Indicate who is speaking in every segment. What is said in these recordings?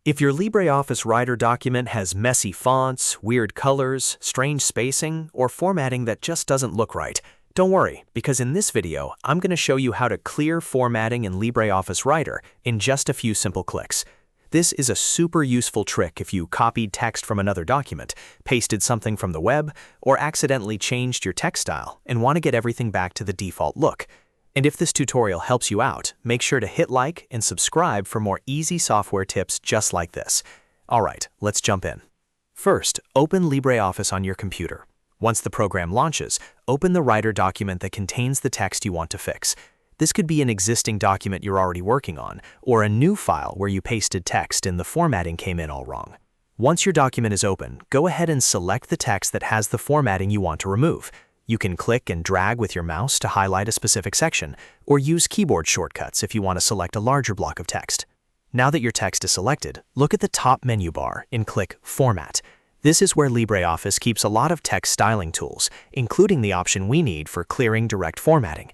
Speaker 1: If your LibreOffice Writer document has messy fonts, weird colors, strange spacing, or formatting that just doesn't look right, don't worry, because in this video, I'm going to show you how to clear formatting in LibreOffice Writer in just a few simple clicks. This is a super useful trick if you copied text from another document, pasted something from the web, or accidentally changed your text style and want to get everything back to the default look. And if this tutorial helps you out, make sure to hit like and subscribe for more easy software tips just like this. Alright, let's jump in. First, open LibreOffice on your computer. Once the program launches, open the Writer document that contains the text you want to fix. This could be an existing document you're already working on, or a new file where you pasted text and the formatting came in all wrong. Once your document is open, go ahead and select the text that has the formatting you want to remove. You can click and drag with your mouse to highlight a specific section, or use keyboard shortcuts if you want to select a larger block of text. Now that your text is selected, look at the top menu bar and click Format. This is where LibreOffice keeps a lot of text styling tools, including the option we need for clearing direct formatting.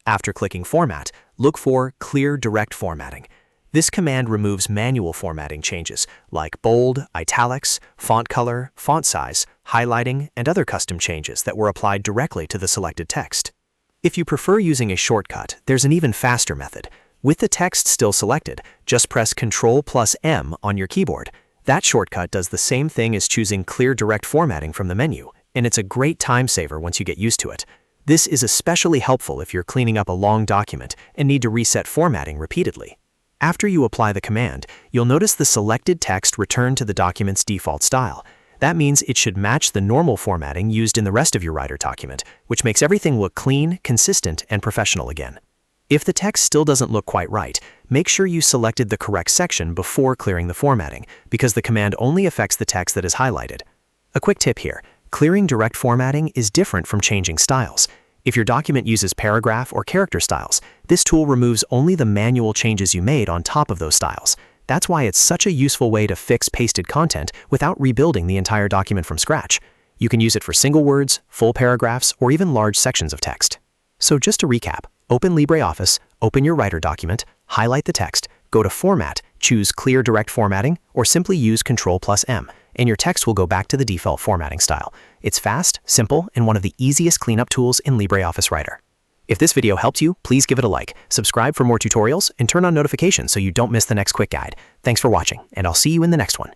Speaker 1: After clicking Format, look for Clear Direct Formatting. This command removes manual formatting changes like bold, italics, font color, font size, highlighting, and other custom changes that were applied directly to the selected text. If you prefer using a shortcut, there's an even faster method. With the text still selected, just press Ctrl M on your keyboard. That shortcut does the same thing as choosing Clear Direct Formatting from the menu, and it's a great time saver once you get used to it. This is especially helpful if you're cleaning up a long document and need to reset formatting repeatedly. After you apply the command, you'll notice the selected text return to the document's default style. That means it should match the normal formatting used in the rest of your Writer document, which makes everything look clean, consistent, and professional again. If the text still doesn't look quite right, make sure you selected the correct section before clearing the formatting, because the command only affects the text that is highlighted. A quick tip here, clearing direct formatting is different from changing styles. If your document uses paragraph or character styles, this tool removes only the manual changes you made on top of those styles. That's why it's such a useful way to fix pasted content without rebuilding the entire document from scratch. You can use it for single words, full paragraphs, or even large sections of text. So just to recap, open LibreOffice, open your Writer document, highlight the text, go to Format, choose Clear Direct Formatting, or simply use Ctrl M, and your text will go back to the default formatting style. It's fast, simple, and one of the easiest cleanup tools in LibreOffice Writer. If this video helped you, please give it a like, subscribe for more tutorials, and turn on notifications so you don't miss the next quick guide. Thanks for watching, and I'll see you in the next one.